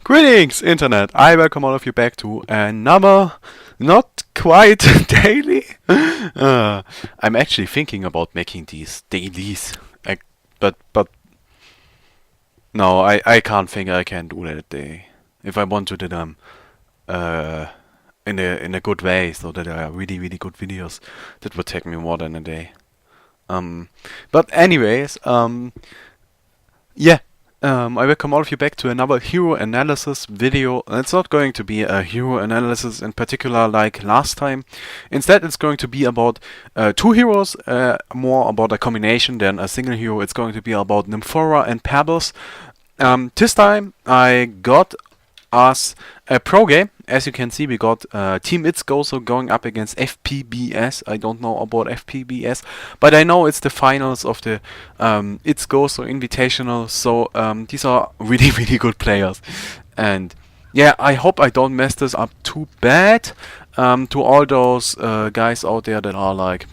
Greetings, Internet! I welcome all of you back to another, not quite daily. I'm actually thinking about making these dailies, but no, I can't think I can do that day. If I want to do them in a good way, so that they are really good videos, that would take me more than a day. But anyways, yeah. I welcome all of you back to another hero analysis video. It's not going to be a hero analysis in particular like last time. Instead, it's going to be about two heroes, more about a combination than a single hero. It's going to be about Nymphora and Pebbles. This time, I got us a pro game. As you can see, we got Team It's Gozo going up against FPBS. I don't know about FPBS, but I know it's the finals of the It's Gozo Invitational. So these are really good players, and yeah, I hope I don't mess this up too bad. To all those guys out there that are like,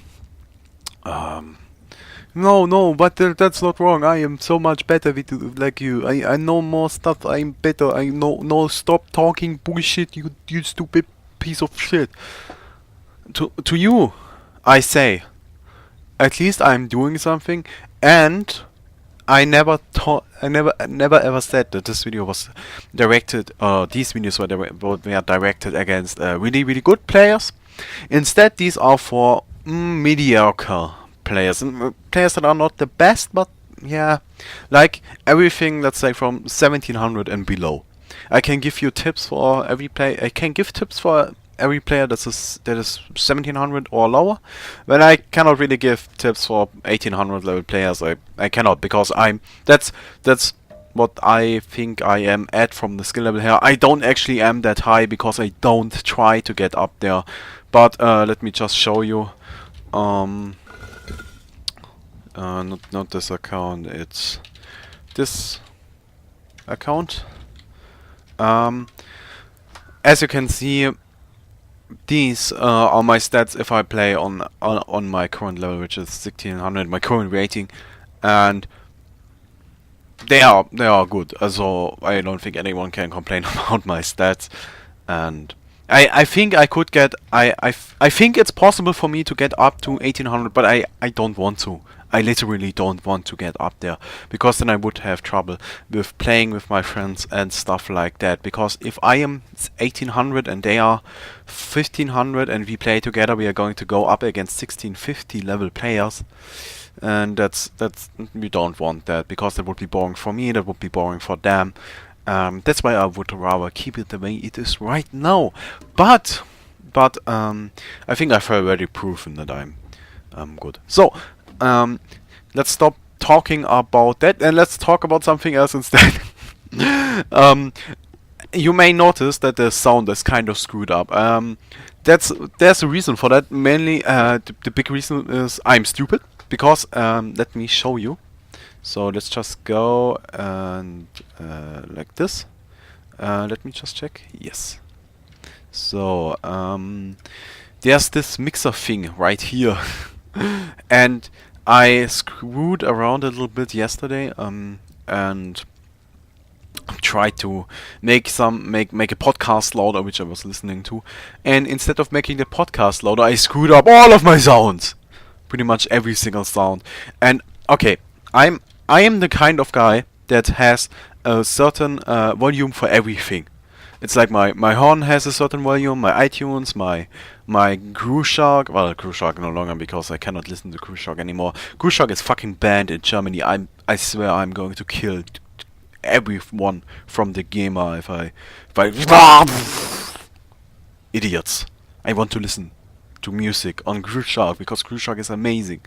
no, but that's not wrong. I am so much better like you. I know more stuff. I'm better. I know. No, stop talking bullshit. You stupid piece of shit. To you, I say, at least I'm doing something. And I never ever said that this video was directed. These videos were directed against really good players. Instead, these are for mediocre players, and players that are not the best, but yeah, like everything, let's say from 1700 and below. I can give you tips for every player. I can give tips for every player that is 1700 or lower, but I cannot really give tips for 1800 level players. I cannot, because that's what I think I am at from the skill level here. I don't actually am that high because I don't try to get up there. But let me just show you. Not this account, it's this account. As you can see, these are my stats if I play on my current level, which is 1600, my current rating, and they are good. So I don't think anyone can complain about my stats, and I think I could get I think it's possible for me to get up to 1800, but I don't want to. I literally don't want to get up there, because then I would have trouble with playing with my friends and stuff like that. Because if I am 1800 and they are 1500 and we play together, we are going to go up against 1650 level players, and that's we don't want that, because that would be boring for me, that would be boring for them. That's why I would rather keep it the way it is right now. But I think I've already proven that I'm good. So let's stop talking about that and let's talk about something else instead. You may notice that the sound is kind of screwed up. There's a reason for that. Mainly, the big reason is I'm stupid. Because let me show you. So let's just go and like this. Let me just check. Yes. So there's this mixer thing right here. And I screwed around a little bit yesterday and tried to make a podcast louder, which I was listening to, and instead of making the podcast louder, I screwed up all of my sounds, pretty much every single sound. And okay, I am the kind of guy that has a certain volume for everything. It's like my horn has a certain volume, my iTunes, my Cruise Shark. Well, Cruise Shark no longer, because I cannot listen to Cruise Shark anymore. Cruise Shark is fucking banned in Germany. I swear I'm going to kill everyone from the gamer if I idiots. I want to listen to music on Cruise Shark because Cruise Shark is amazing.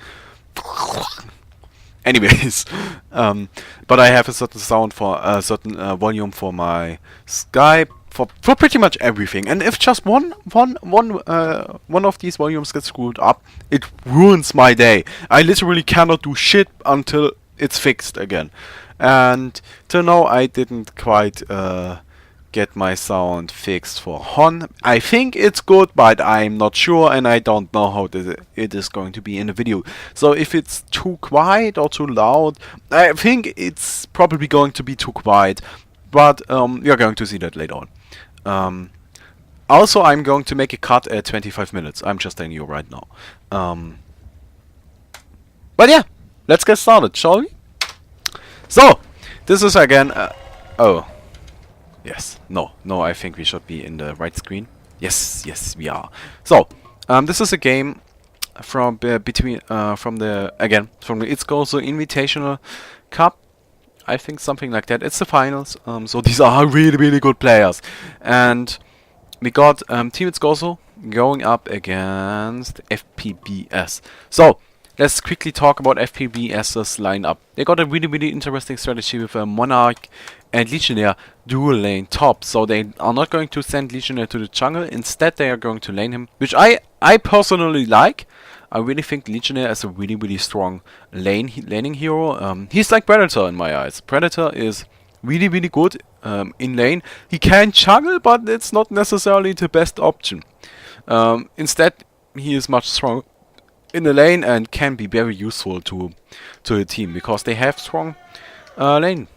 Anyways, but I have a certain sound for a certain volume for my Skype, for pretty much everything. And if just one of these volumes gets screwed up, it ruins my day. I literally cannot do shit until it's fixed again. And till now, I didn't quite get my sound fixed for Hon. I think it's good, but I'm not sure, and I don't know how it is going to be in the video. So if it's too quiet or too loud, I think it's probably going to be too quiet. but we are going to see that later on. Also, I'm going to make a cut at 25 minutes. I'm just telling you right now. But yeah, let's get started, shall we? So, this is again... oh. Yes. No, I think we should be in the right screen. Yes, we are. So, this is a game from from the It's also Invitational Cup. I think something like that. It's the finals. So these are really good players. And we got Team It's Gozo going up against FPBS. So, let's quickly talk about FPBS's lineup. They got a really interesting strategy with a Monarch and Legionnaire dual lane top. So they are not going to send Legionnaire to the jungle. Instead, they are going to lane him, which I personally like. I really think Legionnaire is a really strong laning hero. He's like Predator in my eyes. Predator is really good in lane. He can jungle, but it's not necessarily the best option. Instead, he is much stronger in the lane and can be very useful to the team because they have strong laning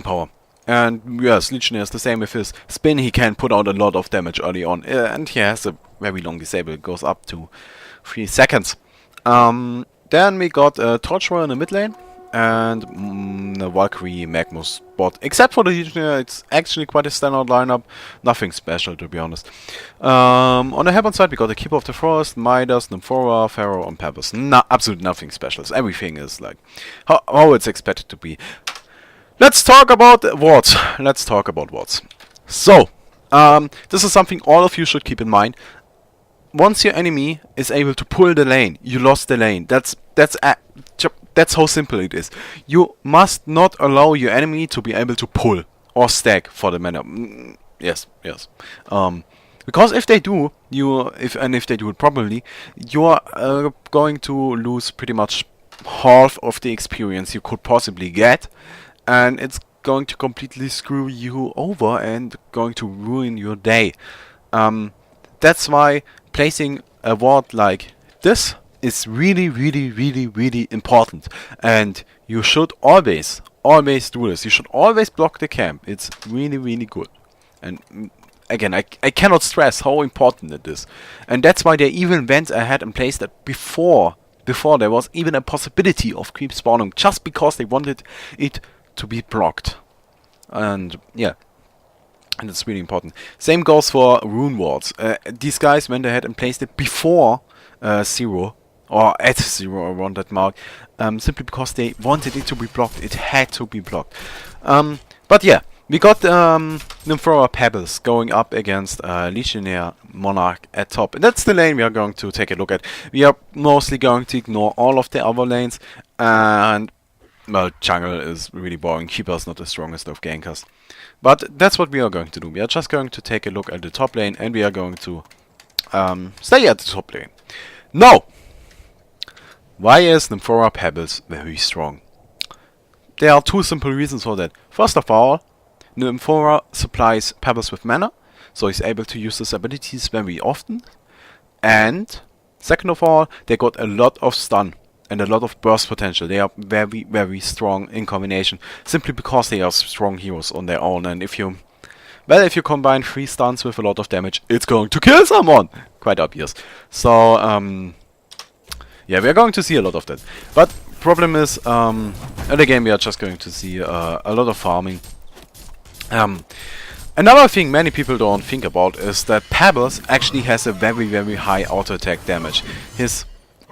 power. And yes, Legionnaire is the same with his spin. He can put out a lot of damage early on, and he has a very long disable. It goes up to 3 seconds. Then we got tommorrow in the mid lane and the Valkyrie Magnus bot. Except for the Legionnaire, it's actually quite a standard lineup. Nothing special, to be honest. On the Heaven side, we got the Keeper of the Forest, Midas, Nymphora, Pharaoh, and Pebbles. Absolutely nothing special. Everything is like how it's expected to be. Let's talk about wards. So, this is something all of you should keep in mind. Once your enemy is able to pull the lane, you lost the lane. That's how simple it is. You must not allow your enemy to be able to pull or stack for the mana. Yes. Because if they do, if they do it properly, you are going to lose pretty much half of the experience you could possibly get, and it's going to completely screw you over and going to ruin your day. That's why placing a ward like this is really important, and you should always do this. You should always block the camp. It's really good. And again, I cannot stress how important it is, and that's why they even went ahead and placed that before there was even a possibility of creep spawning, just because they wanted it to be blocked. And yeah. And it's really important. Same goes for rune wards. These guys went ahead and placed it before 0 or at 0 around that mark, simply because they wanted it to be blocked. It had to be blocked. But yeah, we got Nymphora Pebbles going up against Legionnaire Monarch at top. And that's the lane we are going to take a look at. We are mostly going to ignore all of the other lanes, and well, jungle is really boring. Keeper is not the strongest of gankers. But that's what we are going to do. We are just going to take a look at the top lane, and we are going to stay at the top lane. Now, why is Nymphora Pebbles very strong? There are 2 simple reasons for that. First of all, Nymphora supplies Pebbles with mana, so he's able to use his abilities very often. And second of all, they got a lot of stun and a lot of burst potential. They are very strong in combination, simply because they are strong heroes on their own. And if you combine 3 stuns with a lot of damage, it's going to kill someone. Quite obvious. So yeah, we are going to see a lot of that. But problem is, in the game we are just going to see a lot of farming. Another thing many people don't think about is that Pebbles actually has a very high auto attack damage. His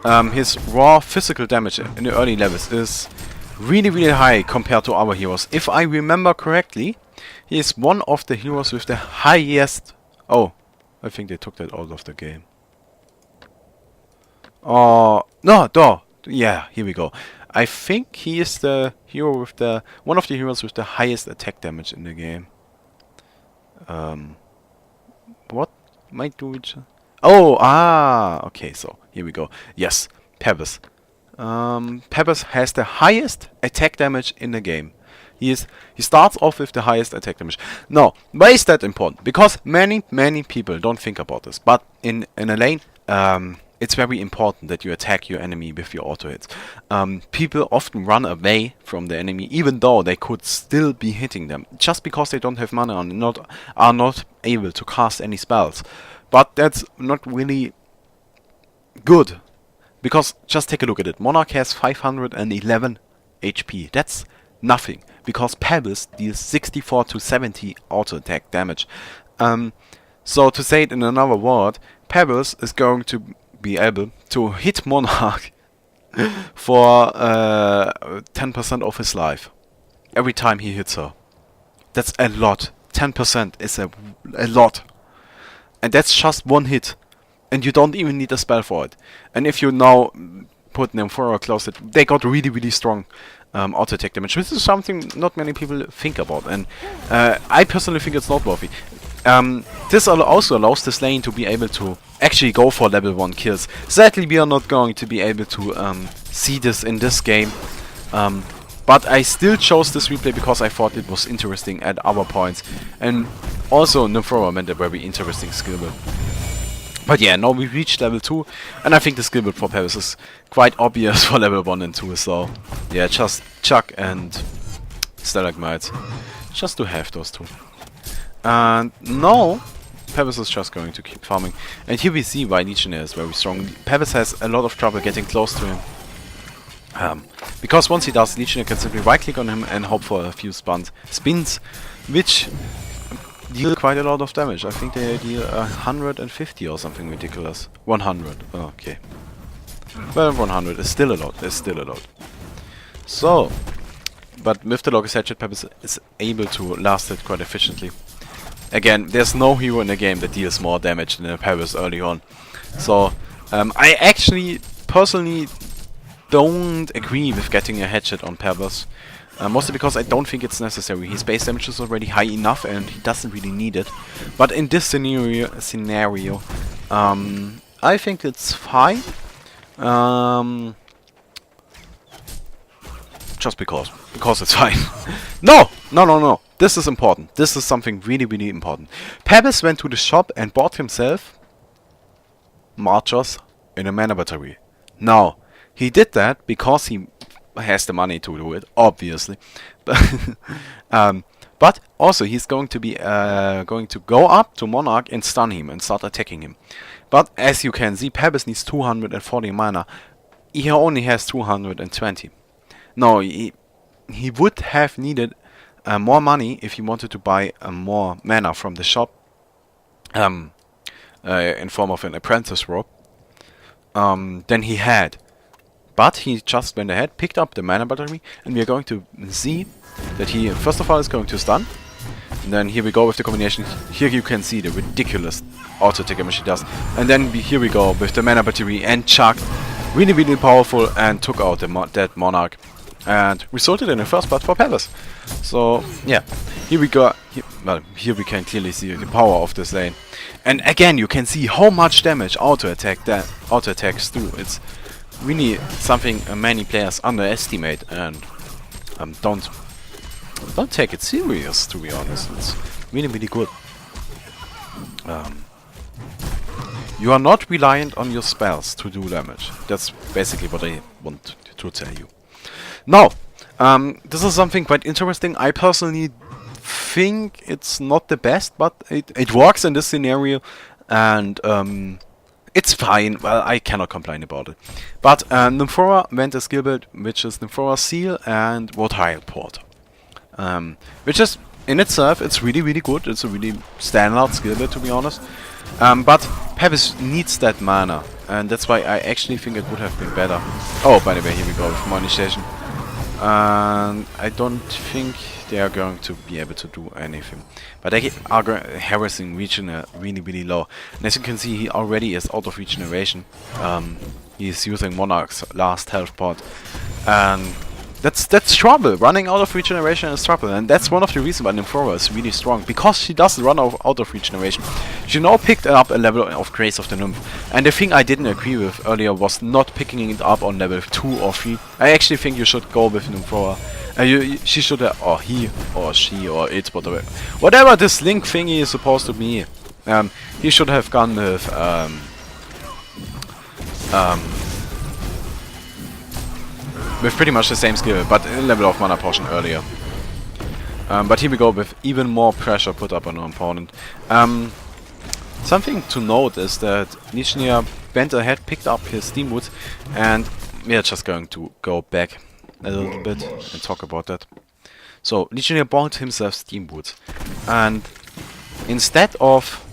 raw physical damage in the early levels is really high compared to our heroes. If I remember correctly, he is one of the heroes with the highest... Oh, I think they took that out of the game. Yeah, here we go. I think he is the hero with the... one of the heroes with the highest attack damage in the game. What might do it? Oh, okay, so here we go. Yes, Pebbles. Pebbles has the highest attack damage in the game. He starts off with the highest attack damage. Now, why is that important? Because many people don't think about this. But in a lane, it's very important that you attack your enemy with your auto hits. People often run away from the enemy, even though they could still be hitting them, just because they don't have mana and are not able to cast any spells. But that's not really good, because just take a look at it. Monarch has 511 HP. That's nothing, because Pebbles deals 64 to 70 auto attack damage. So to say it in another word, Pebbles is going to be able to hit Monarch for 10% of his life every time he hits her. That's a lot. 10% is a lot. And that's just one hit. And you don't even need a spell for it. And if you now put Nymphora close it, they got really, really strong auto attack damage, which is something not many people think about. And I personally think it's noteworthy. This also allows this lane to be able to actually go for level 1 kills. Sadly, we are not going to be able to see this in this game. But I still chose this replay because I thought it was interesting at other points. And also Nymphora meant a very interesting skill build. But yeah, now we reached level 2, and I think the skill build for Pebbles is quite obvious for level 1 and 2, so yeah, just Chuck and Stalagmites, just to have those two. And now Pebbles is just going to keep farming, and here we see why Legionnaire is very strong. Pebbles has a lot of trouble getting close to him, because once he does, Legionnaire can simply right click on him and hope for a few spins, which deal quite a lot of damage. I think they deal 150 or something ridiculous. 100. Oh, okay. Well, 100 is still a lot. It's still a lot. So, but with the Locust Hatchet, Pebbles is able to last it quite efficiently. Again, there's no hero in the game that deals more damage than Pebbles early on. So, I actually personally don't agree with getting a Hatchet on Pebbles. Mostly because I don't think it's necessary. His base damage is already high enough and he doesn't really need it. But in this scenario, I think it's fine. Just because it's fine. No. This is important. This is something really, really important. Pebbles went to the shop and bought himself Marchers in a mana battery. Now, he did that because he has the money to do it, obviously. But also he's going to be going to go up to Monarch and stun him and start attacking him. But as you can see, Pebbles needs 240 mana. He only has 220. No, he would have needed more money if he wanted to buy more mana from the shop in form of an apprentice robe than he had. But he just went ahead, picked up the mana battery, and we are going to see that he first of all is going to stun. And then here we go with the combination. Here you can see the ridiculous auto attack damage he does. And then here we go with the mana battery and Chuck. Really, really powerful, and took out that Monarch. And resulted in a first blood for Pebbles. So yeah, here we go. Here we can clearly see the power of this lane. And again, you can see how much damage auto attacks do. It's really something many players underestimate and don't take it serious, to be honest. It's really, really good. You are not reliant on your spells to do damage. That's basically what I want to tell you. Now, this is something quite interesting. I personally think it's not the best, but it works in this scenario, and it's fine. Well, I cannot complain about it. But Nymphora went a skill build, which is Nymphora Seal and Water Port, which is in itself, it's really, really good. It's a really standard skill build, to be honest. But Pebbles needs that mana, and that's why I actually think it would have been better. Oh, by the way, here we go with Money Station. I don't think they are going to be able to do anything. But they are harassing Regener really, really low. And as you can see, he already is out of regeneration. He's using Monarch's last health pot. And that's trouble. Running out of regeneration is trouble. And that's one of the reasons why Nymphora is really strong. Because she doesn't run out of regeneration. She now picked up a level of Grace of the Nymph. And the thing I didn't agree with earlier was not picking it up on level 2 or 3. I actually think you should go with Nymphora. She should have, or he, or she, or it, whatever this link thingy is supposed to be. He should have gone with Um, with pretty much the same skill, but a level of mana potion earlier. But here we go with even more pressure put up on our opponent. Something to note is that Lichnier went ahead, picked up his Steam Boots, and we are just going to go back a little bit and talk about that. So Lichnier bought himself Steam Boots, and instead of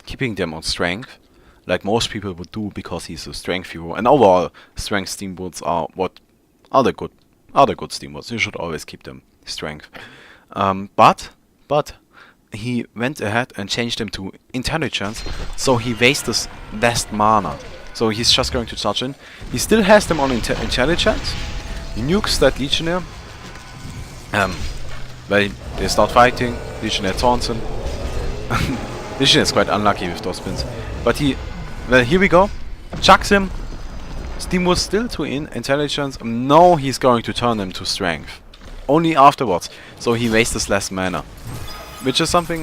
keeping them on strength, like most people would do because he's a strength hero, and overall strength Steam Boots are what are the good Steam Boots. You should always keep them strength. But he went ahead and changed them to intelligence, so he wastes less mana. So he's just going to charge in. He still has them on intelligence. He nukes that Legionnaire. Well, they start fighting. Legionnaire taunts him. Legionnaire is quite unlucky with those spins. But well, here we go. Chucks him. Steam was still to intelligence. No, he's going to turn them to strength. Only afterwards. So he wastes less mana. Which is something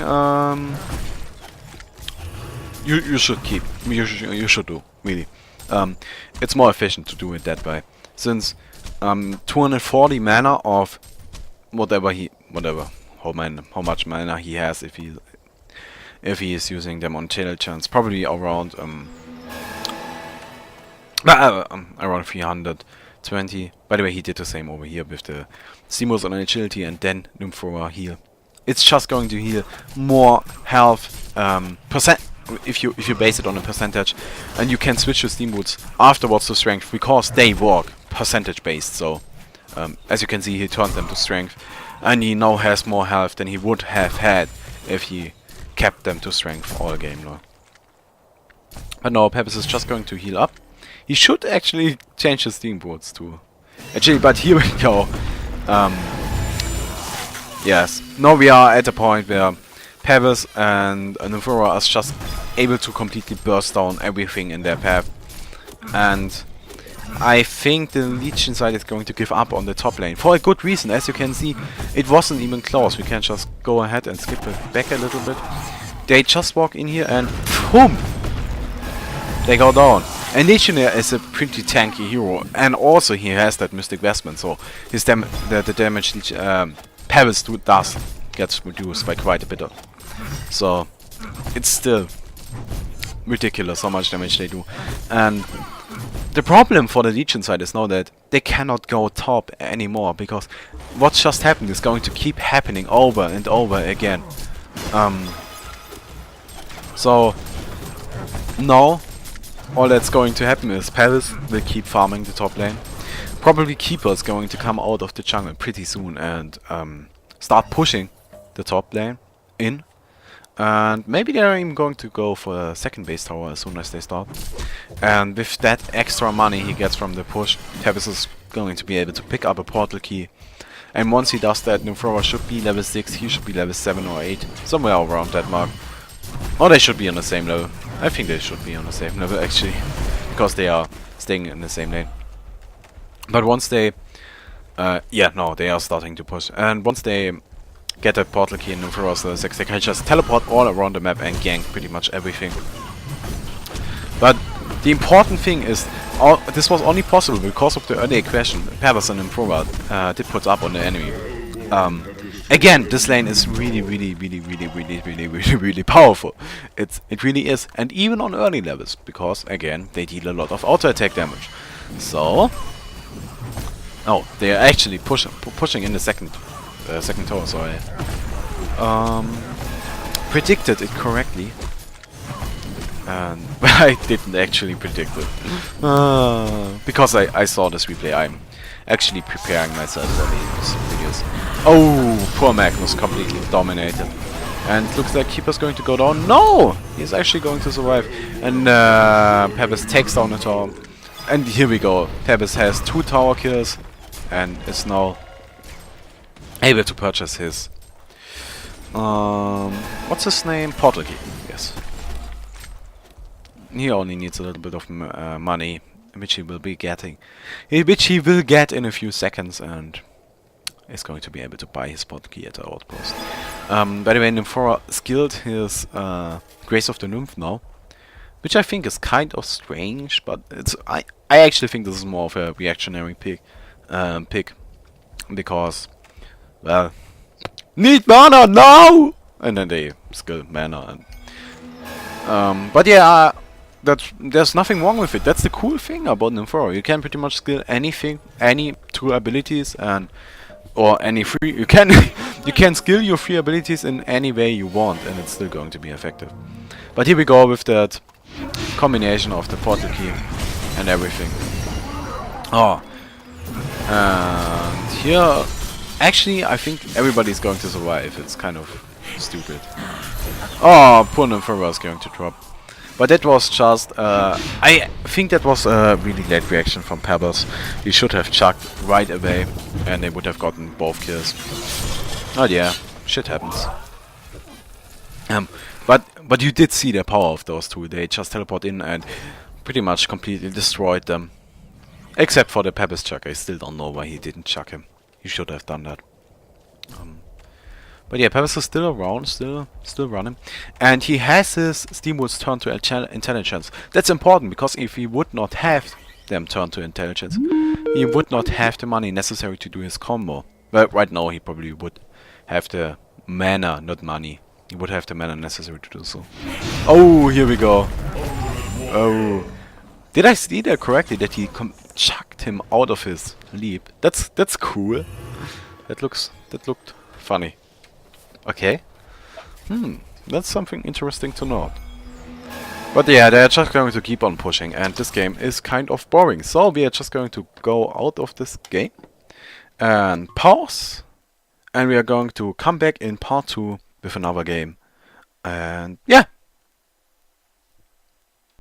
you should keep. You should do, really. It's more efficient to do it that way. Since 240 mana of how much mana he has if he is using them on intelligence, probably around around 320. By the way, he did the same over here with the Simos on agility and then Nymphora heal. It's just going to heal more health percent if you base it on a percentage, and you can switch your Steam Boots afterwards to strength because they work percentage based. So as you can see, he turned them to strength, and he now has more health than he would have had if he kept them to strength all game long. But no, Pebbles is just going to heal up. He should actually change his Steam Boots to agility, but here we go. Yes, now we are at a point where Pebbles and Nymphora are just able to completely burst down everything in their path. And I think the Legion side is going to give up on the top lane. For a good reason, as you can see, it wasn't even close. We can just go ahead and skip it back a little bit. They just walk in here and boom! They go down. And Legionnaire is a pretty tanky hero. And also he has that Mystic Vestment, so his the damage Pebbles does gets reduced by quite a bit. So it's still ridiculous how much damage they do. And the problem for the Legion side is now that they cannot go top anymore, because what just happened is going to keep happening over and over again. So now all that's going to happen is Pebbles will keep farming the top lane. Probably Keeper is going to come out of the jungle pretty soon and start pushing the top lane in. And maybe they're even going to go for a second base tower as soon as they start. And with that extra money he gets from the push, Pebbles is going to be able to pick up a portal key. And once he does that, Nymphora should be level 6, he should be level 7 or 8, somewhere around that mark. Or they should be on the same level. I think they should be on the same level actually, because they are staying in the same lane. But once they... yeah, no, they are starting to push. And once they get a portal key in Nymphora's level 6, they can just teleport all around the map and gank pretty much everything. But the important thing is, this was only possible because of the early aggression Pebbles and Nymphora did put up on the enemy. Again, this lane is really powerful. It really is, and even on early levels, because again they deal a lot of auto attack damage. So, oh, they are actually pushing in the second tower. Sorry, predicted it correctly, and I didn't actually predict it because I saw this replay. I'm actually preparing myself for these videos. Oh, poor Magnus completely dominated. And looks like Keeper's going to go down. No! He's actually going to survive. And Pebbles takes down the tower. And here we go. Pebbles has 2 tower kills and is now able to purchase his... what's his name? Portal key. Yes. He only needs a little bit of money, which he will be getting. Which he will get in a few seconds, and is going to be able to buy his portal key at the outpost. By the way, Nymphora skilled his Grace of the Nymph now. which I think is kind of strange, but I actually think this is more of a reactionary pick because, well, need mana now, and then they skill mana. But yeah, there's nothing wrong with it. That's the cool thing about Nymphora. You can pretty much skill anything, any two abilities, or any free. You can you can skill your free abilities in any way you want, and it's still going to be effective. But here we go with that combination of the portal key and everything. Oh, and here, actually, I think everybody's going to survive. It's kind of stupid. Oh, poor Nymphora is going to drop. But that was just, I think that was a really late reaction from Pebbles. He should have chucked right away, and they would have gotten both kills. Oh yeah, shit happens. But you did see the power of those two. They just teleport in and pretty much completely destroyed them. Except for the Pebbles chuck. I still don't know why he didn't chuck him. He should have done that. But yeah, Pebbles is still around, still running. And he has his Steamwoods turned to intelligence. That's important, because if he would not have them turned to intelligence, he would not have the money necessary to do his combo. Well, right now he probably would have the mana, not money. He would have the mana necessary to do so. Oh, here we go. Oh. Did I see that correctly, that he chucked him out of his leap? That's cool. That looked funny. Okay. That's something interesting to note. But yeah, they're just going to keep on pushing, and this game is kind of boring. So we are just going to go out of this game and pause, and we are going to come back in part 2 with another game. And yeah,